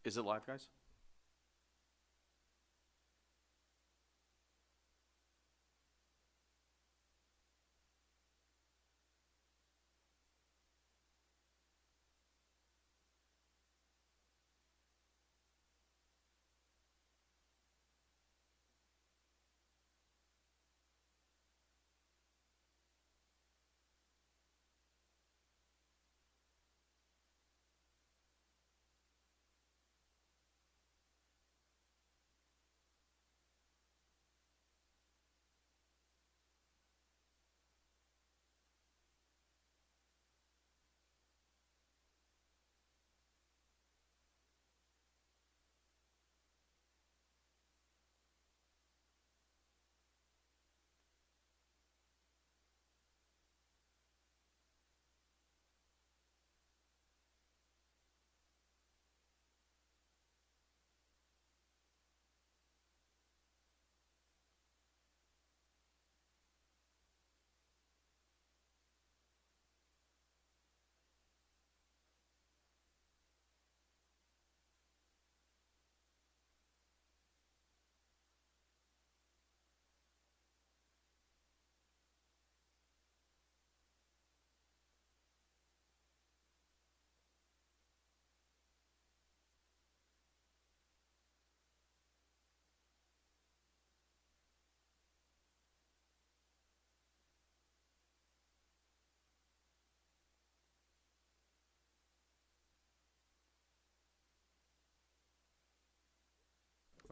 Is it live, guys?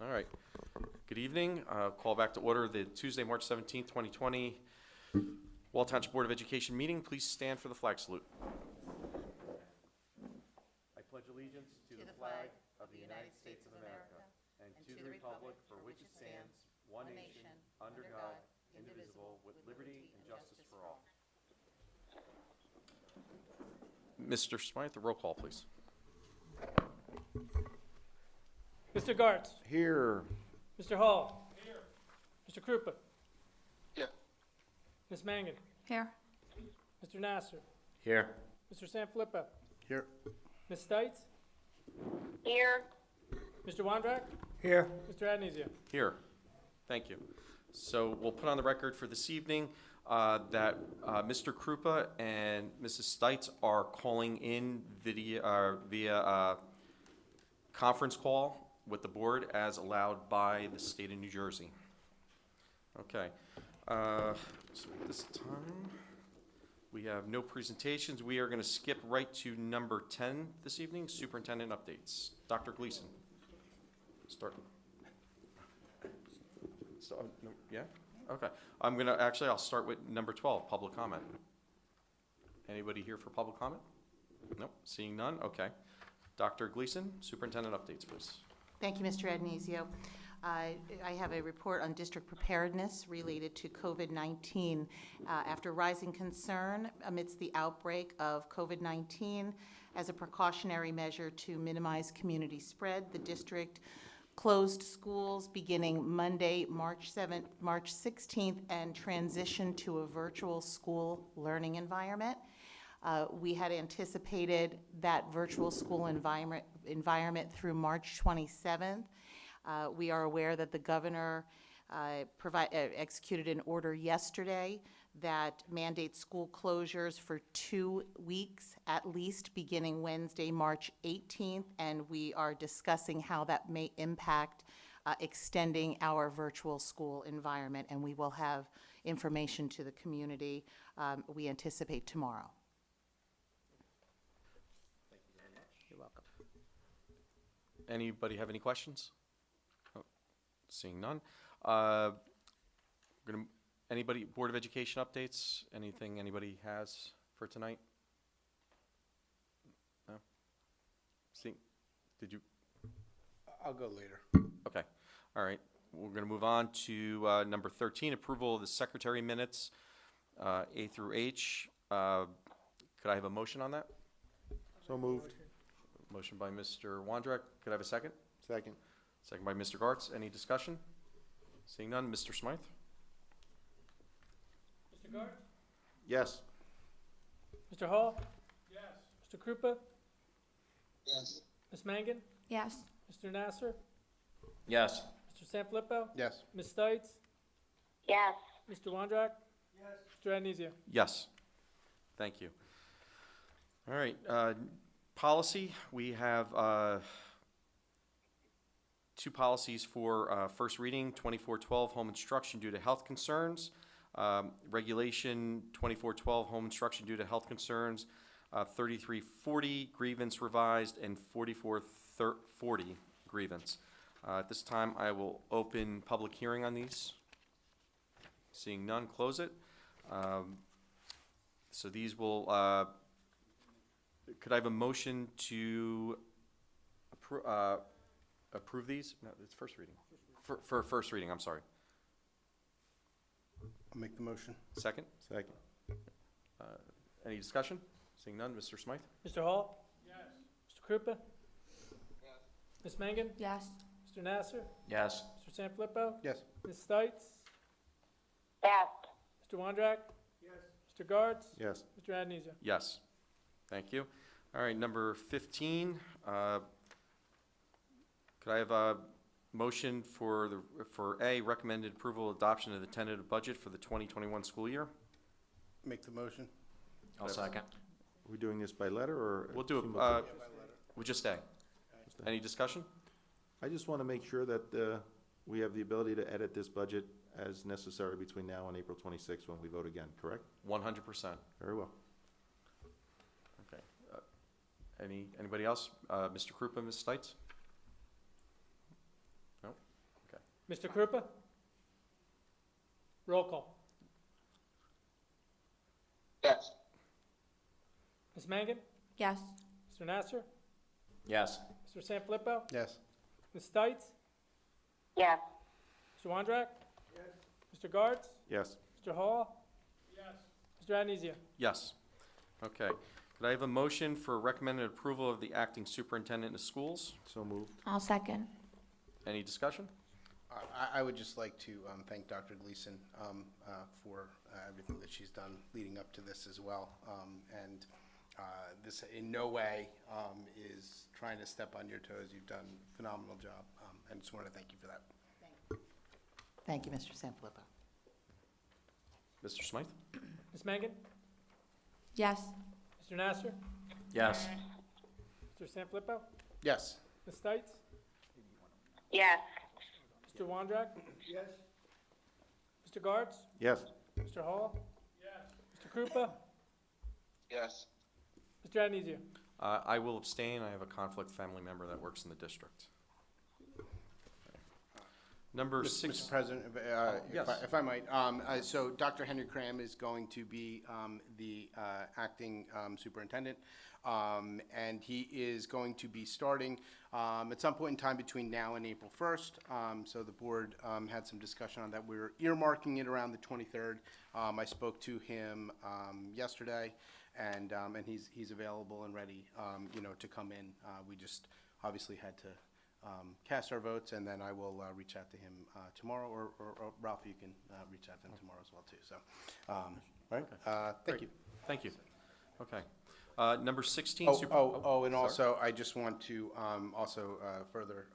All right. Good evening. Call back to order the Tuesday, March 17th, 2020 Wall Township Board of Education meeting. Please stand for the flag salute. I pledge allegiance to the flag of the United States of America and to the republic for which it stands, one nation, under God, indivisible, with liberty and justice for all. Mr. Smythe, the roll call, please. Mr. Gartz. Here. Mr. Hall. Here. Mr. Krupa. Here. Ms. Mangan. Here. Mr. Nasser. Here. Mr. Sanfilippo. Here. Ms. Stites. Here. Mr. Wondrak. Here. Mr. Adnezio. Here. Thank you. So we'll put on the record for this evening that Mr. Krupa and Mrs. Stites are calling in via conference call with the board as allowed by the state of New Jersey. Okay. So at this time, we have no presentations. We are going to skip right to number 10 this evening, Superintendent Updates. Dr. Gleason, start. So, no, yeah? Okay. I'll start with number 12, public comment. Anybody here for public comment? Nope, seeing none, okay. Dr. Gleason, Superintendent Updates, please. Thank you, Mr. Adnezio. I have a report on district preparedness related to COVID-19. After rising concern amidst the outbreak of COVID-19, as a precautionary measure to minimize community spread, the district closed schools beginning Monday, March 16th, and transitioned to a virtual school learning environment. We had anticipated that virtual school environment through March 27th. We are aware that the governor executed an order yesterday that mandates school closures for 2 weeks, at least beginning Wednesday, March 18th, and we are discussing how that may impact extending our virtual school environment, and we will have information to the community we anticipate tomorrow. Thank you very much. You're welcome. Anybody have any questions? Oh, seeing none. Anybody, Board of Education updates? Anything anybody has for tonight? No? Did you? I'll go later. Okay. All right. We're going to move on to number 13, approval of the secretary minutes, A through H. Could I have a motion on that? So moved. Motion by Mr. Wondrak. Could I have a second? Second. Second by Mr. Gartz. Any discussion? Seeing none. Mr. Smythe? Mr. Gartz. Yes. Mr. Hall. Yes. Mr. Krupa. Yes. Ms. Mangan. Yes. Mr. Nasser? Yes. Mr. Sanfilippo? Yes. Ms. Stites? Yes. Mr. Wondrak? Yes. Mr. Adenizio? Yes. Thank you. All right, policy, we have two policies for first reading, 2412, home instruction due to health concerns. Regulation 2412, home instruction due to health concerns. 3340, grievance revised, and 4440, grievance. At this time, I will open public hearing on these. Seeing none, close it. So these will, could I have a motion to approve these? No, it's first reading. For first reading, I'm sorry. I'll make the motion. Second? Second. Any discussion? Seeing none, Mr. Smythe? Mr. Hall? Yes. Mr. Krupa? Yes. Ms. Mangan? Yes. Mr. Nasser? Yes. Mr. Sanfilippo? Yes. Ms. Stites? Yes. Mr. Wondrak? Yes. Mr. Guards? Yes. Mr. Adenizio? Yes. Thank you. All right, number 15. Could I have a motion for A, recommended approval adoption of the tentative budget for the 2021 school year? Make the motion. I'll second. Are we doing this by letter or? We'll do it, cumulative? we'll just A. Any discussion? I just want to make sure that we have the ability to edit this budget as necessary between now and April 26th when we vote again, correct? 100%. Very well. Okay. Anybody else? Mr. Krupa, Ms. Stites? No? Okay. Mr. Krupa? Roll call. Yes. Ms. Mangan? Yes. Mr. Nasser? Yes. Mr. Sanfilippo? Yes. Ms. Stites? Yes. Mr. Wondrak? Yes. Mr. Guards? Yes. Mr. Hall? Yes. Mr. Adenizio? Yes. Okay. Could I have a motion for recommended approval of the acting superintendent of schools? So moved. I'll second. Any discussion? I would just like to thank Dr. Gleason for everything that she's done leading up to this as well. And this in no way is trying to step on your toes. You've done a phenomenal job. And just want to thank you for that. Thank you, Mr. Sanfilippo. Mr. Smythe? Ms. Mangan? Yes. Mr. Nasser? Yes. Mr. Sanfilippo? Yes. Ms. Stites? Yes. Mr. Wondrak? Yes. Mr. Guards? Yes. Mr. Hall? Yes. Mr. Krupa? Yes. Mr. Adenizio? I will abstain. I have a conflict family member that works in the district. Number six. Mr. President, yes. if I might, so Dr. Henry Cram is going to be the acting superintendent, and he is going to be starting at some point in time between now and April 1st. So the board had some discussion on that. We're earmarking it around the 23rd. I spoke to him yesterday, and he's available and ready, to come in. We just obviously had to cast our votes, and then I will reach out to him tomorrow, or Ralph, you can reach out to him tomorrow as well, too. So, all right, thank you. Thank you. Okay. Number 16. And sorry. also, I just want to further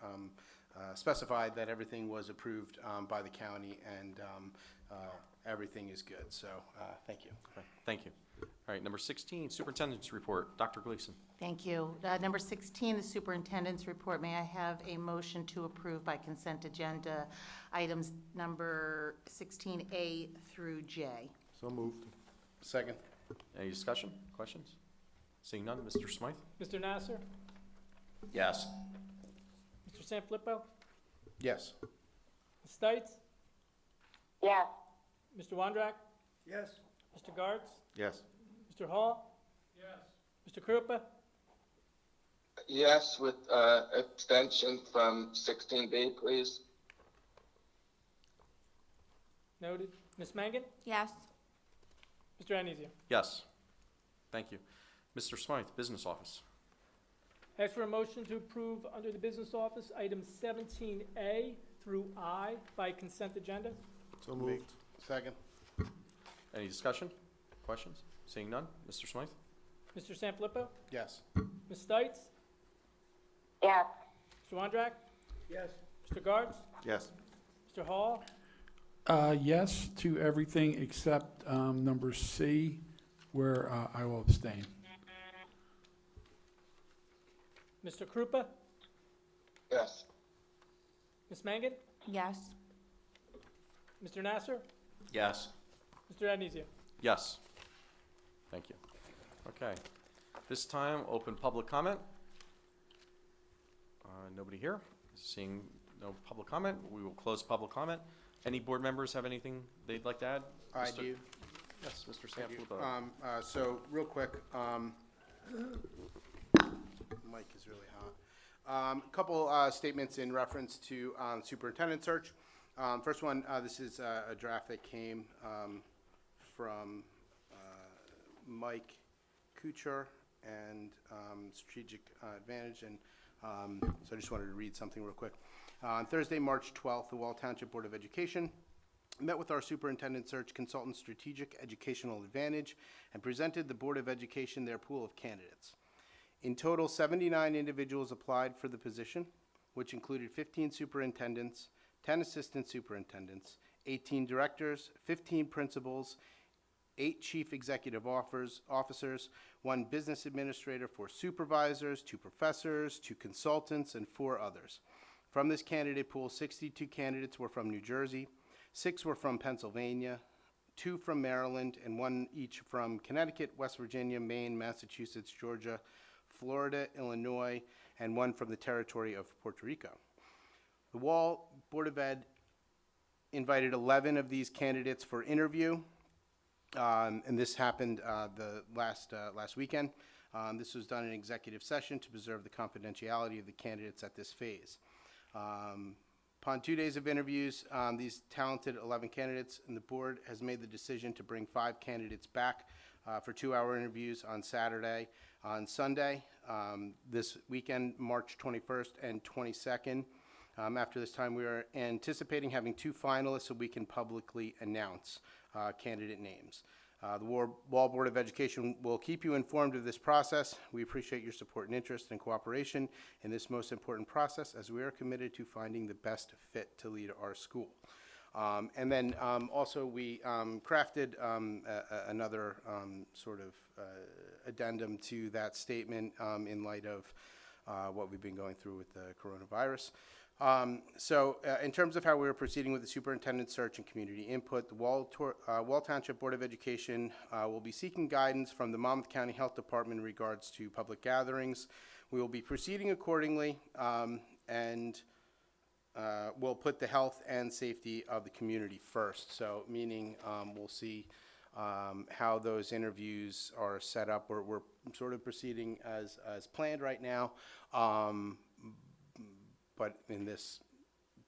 specify that everything was approved by the county, and everything is good. So, thank you. Okay. Thank you. All right. Number 16, superintendent's report. Dr. Gleason. Thank you. Number 16, the superintendent's report. May I have a motion to approve by consent agenda items number 16A through J? So moved. Second. Any discussion? Questions? Seeing none, Mr. Smythe? Mr. Nasser? Yes. Mr. Sanfilippo? Yes. Ms. Stites? Yes. Mr. Wondrak? Yes. Mr. Guards? Yes. Mr. Hall? Yes. Mr. Krupa? Yes, with abstention from 16B, please. Noted. Ms. Mangan? Yes. Mr. Adenizio? Yes. Thank you. Mr. Smythe, business office. Ask for a motion to approve under the business office items 17A through I by consent agenda. So moved. Second. Any discussion? Questions? Seeing none, Mr. Smythe? Mr. Sanfilippo? Yes. Ms. Stites? Yes. Mr. Wondrak? Yes. Mr. Gartz? Yes. Mr. Hall? Yes to everything except number C, where I will abstain. Mr. Krupa? Yes. Ms. Mangan? Yes. Mr. Nasser? Yes. Mr. Adenizio? Yes. Thank you. Okay. This time, open public comment. Nobody here? Seeing no public comment, we will close public comment. Any board members have anything they'd like to add? I Mr. do. Yes, Mr. Sample. So, real quick, mic is really hot. Couple statements in reference to superintendent search. First one, this is a draft that came from Mike Kuchar and Strategic Advantage, and so I just wanted to read something real quick. On Thursday, March 12th, the Wall Township Board of Education met with our superintendent search consultant Strategic Educational Advantage and presented the Board of Education their pool of candidates. In total, 79 individuals applied for the position, which included 15 superintendents, 10 assistant superintendents, 18 directors, 15 principals, 8 chief executive officers, 1 business administrator, 4 supervisors, 2 professors, 2 consultants, and 4 others. From this candidate pool, 62 candidates were from New Jersey, 6 were from Pennsylvania, 2 from Maryland, and 1 each from Connecticut, West Virginia, Maine, Massachusetts, Georgia, Florida, Illinois, and 1 from the territory of Puerto Rico. The Wall Board of Ed invited 11 of these candidates for interview, and this happened the last weekend. This was done in executive session to preserve the confidentiality of the candidates at this phase. Upon 2 days of interviews, these talented 11 candidates, and the board has made the decision to bring 5 candidates back for 2-hour interviews on Saturday, on Sunday, this weekend, March 21st and 22nd. After this time, we are anticipating having 2 finalists so we can publicly announce candidate names. The Wall Board of Education will keep you informed of this process. We appreciate your support and interest and cooperation in this most important process, as we are committed to finding the best fit to lead our school. And then also we crafted another sort of addendum to that statement in light of what we've been going through with the coronavirus. So in terms of how we are proceeding with the superintendent search and community input, the Wall Township Board of Education will be seeking guidance from the Monmouth County Health Department in regards to public gatherings. We will be proceeding accordingly, and we'll put the health and safety of the community first. So meaning we'll see how those interviews are set up. We're sort of proceeding as planned right now. But in this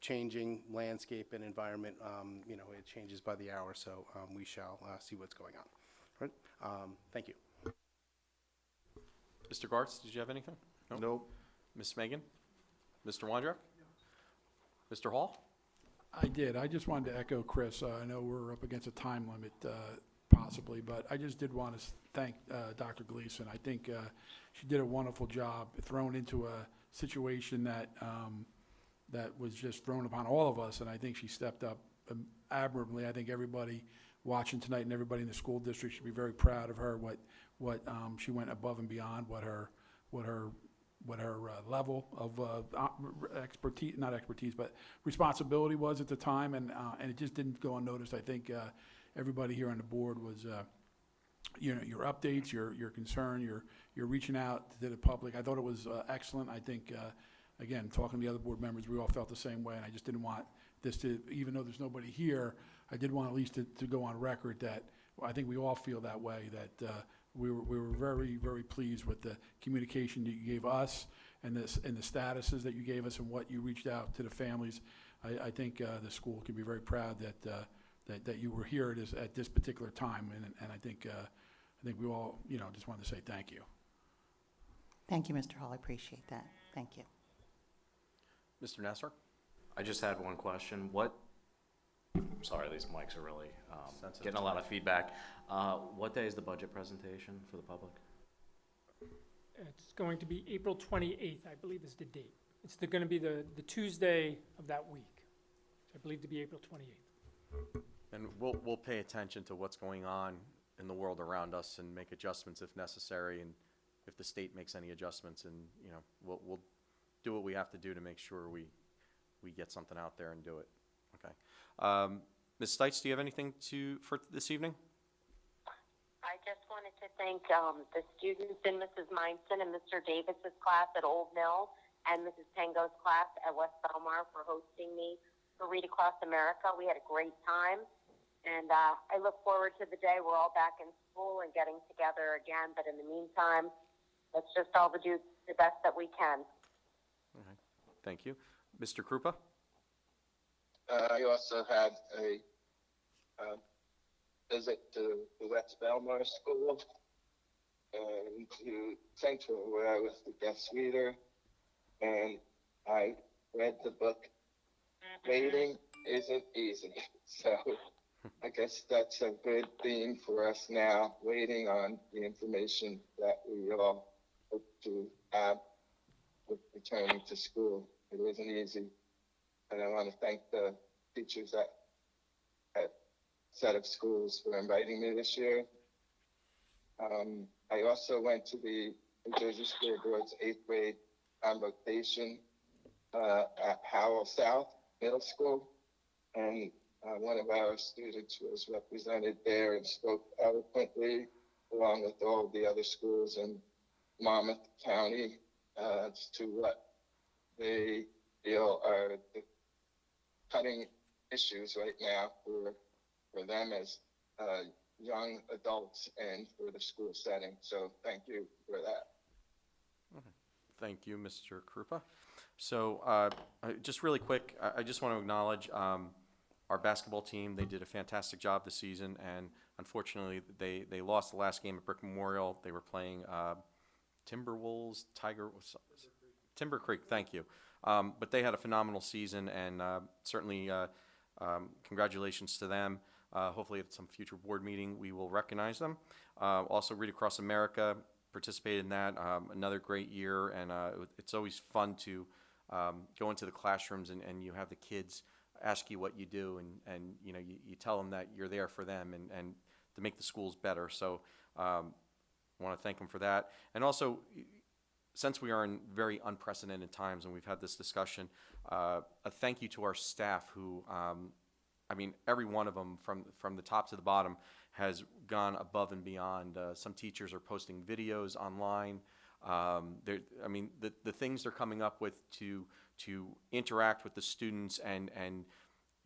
changing landscape and environment, you know, it changes by the hour, so we shall see what's going on. All right? Thank you. Mr. Gartz, did you have anything? No? Nope. Ms. Megan? Mr. Wondrak? Mr. Hall? I did. I just wanted to echo Chris. I know we're up against a time limit possibly, but I just did want to thank Dr. Gleason. I think she did a wonderful job thrown into a situation that that was just thrown upon all of us, and I think she stepped up admirably. I think everybody watching tonight and everybody in the school district should be very proud of her. What she went above and beyond what her level of expertise, not expertise, but responsibility was at the time, and it just didn't go unnoticed. I think everybody here on the board was, you know, your updates, your concern, you're reaching out to the public. I thought it was excellent. I think, again, talking to the other board members, we all felt the same way, and I just didn't want this to, even though there's nobody here, I did want at least to go on record that I think we all feel that way, that we were very, very pleased with the communication that you gave us and the statuses that you gave us and what you reached out to the families. I think the school can be very proud that you were here at this particular time, and I think we all, you know, just wanted to say thank you. Thank you, Mr. Hall. I appreciate that. Thank you. Mr. Nasser? I just had one question. Sorry, these mics are really Sensitive getting a lot of feedback. What day is the budget presentation for the public? It's going to be April 28th, I believe is the date. It's going to be the Tuesday of that week, which I believe to be April 28th. And we'll pay attention to what's going on in the world around us and make adjustments if necessary, and if the state makes any adjustments, and, you know, we'll do what we have to do to make sure we get something out there and do it. Okay. Ms. Stites, do you have anything for this evening? I just wanted to thank the students in Mrs. Meinson and Mr. Davis's class at Old Mill and Mrs. Tango's class at West Belmar for hosting me for Read Across America. We had a great time, and I look forward to the day we're all back in school and getting together again. But in the meantime, let's just all do the best that we can. Okay. Thank you. Mr. Krupa? I also had a visit to the West Belmar School and to Central, where I was the guest reader, and I read the book. Waiting isn't easy, so I guess that's a good theme for us now, waiting on the information that we all hope to have with returning to school. It isn't easy, and I want to thank the teachers at set of schools for inviting me this year. I also went to the New Jersey School Board's 8th grade convocation at Howell South Middle School, and one of our students was represented there and spoke eloquently, along with all the other schools in Monmouth County, as to what they feel are the cutting issues right now for them as young adults and for the school setting. So thank you for that. Thank you, Mr. Krupa. So just really quick, I just want to acknowledge our basketball team. They did a fantastic job this season, and unfortunately they lost the last game at Brick Memorial. They were playing Timberwolves, Timber Creek, thank you. But they had a phenomenal season, and certainly congratulations to them. Hopefully at some future board meeting we will recognize them. Also, Read Across America participated in that. Another great year, and it's always fun to go into the classrooms and you have the kids ask you what you do, and you know, you tell them that you're there for them and to make the schools better. So I want to thank them for that. And also, since we are in very unprecedented times and we've had this discussion, a thank you to our staff who, I mean, every one of them from the top to the bottom has gone above and beyond. Some teachers are posting videos online. I mean, the things they're coming up with to interact with the students and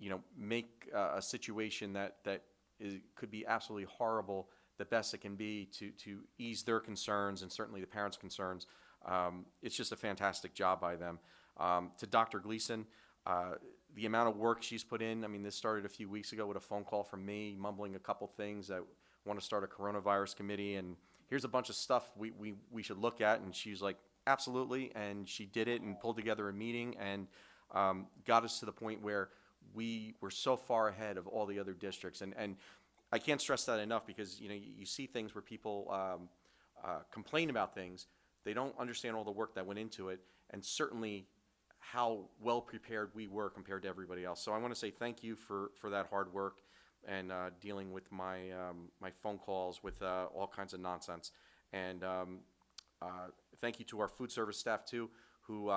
you know, make a situation that could be absolutely horrible the best it can be to ease their concerns and certainly the parents' concerns. It's just a fantastic job by them. To Dr. Gleason, the amount of work she's put in, I mean, this started a few weeks ago with a phone call from me mumbling a couple things that want to start a coronavirus committee, and here's a bunch of stuff we should look at, and she's like, absolutely, and she did it and pulled together a meeting and got us to the point where we were so far ahead of all the other districts, and I can't stress that enough, because you know, you see things where people complain about things, they don't understand all the work that went into it, and certainly how well prepared we were compared to everybody else. So I want to say thank you for that hard work and dealing with my my phone calls with all kinds of nonsense. And thank you to our food service staff too, who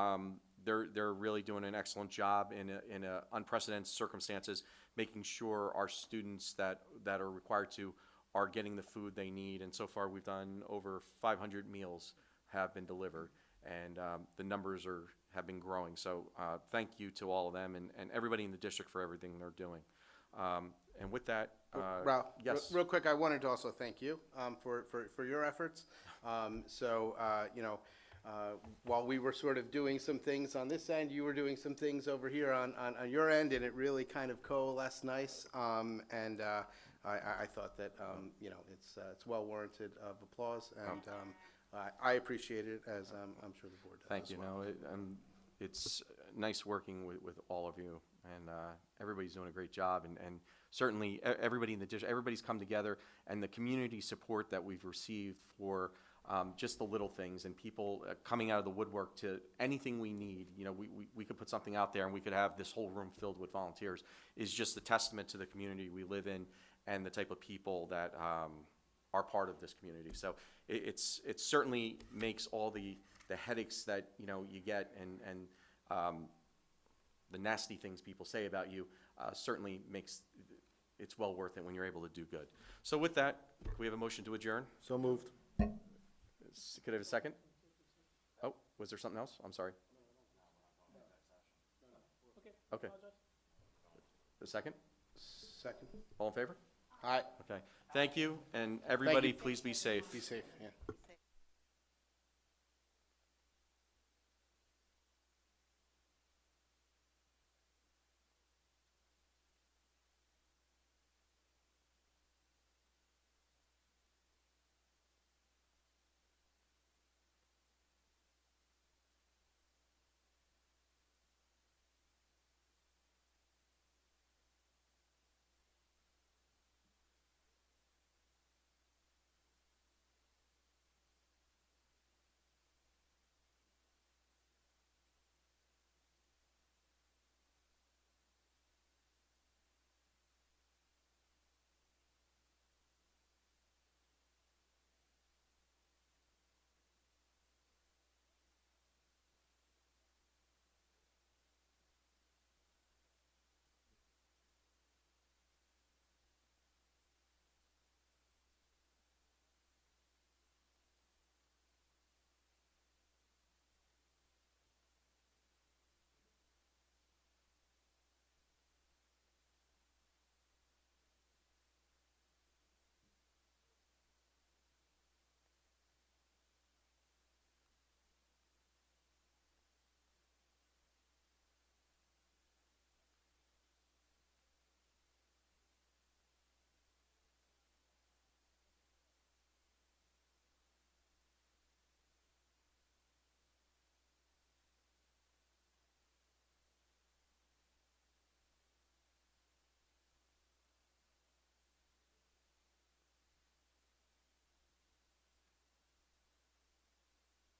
they're really doing an excellent job in unprecedented circumstances, making sure our students that are required to are getting the food they need. And so far we've done over 500 meals have been delivered, and the numbers have been growing. So thank you to all of them and everybody in the district for everything they're doing. And with that, Ralph, yes. real quick, I wanted to also thank you for your efforts. You know, while we were sort of doing some things on this end, you were doing some things over here on your end, and it really kind of coalesced nice. I thought that you know, it's well warranted of applause, and I appreciate it, as I'm sure the board does. Thank you. As well. No, it's nice working with all of you, and everybody's doing a great job, and certainly everybody in the district, everybody's come together, and the community support that we've received for just the little things and people coming out of the woodwork to anything we need. You know, we could put something out there and we could have this whole room filled with volunteers, is just a testament to the community we live in and the type of people that are part of this community. So it certainly makes all the headaches that, you know, you get and the nasty things people say about you certainly makes it's well worth it when you're able to do good. So with that, we have a motion to adjourn. So moved. Could I have a second? Oh, was there something else? I'm sorry. Okay. The second? Second. All in favor? All right. Okay. Thank you, and everybody, please be safe. Be safe, yeah.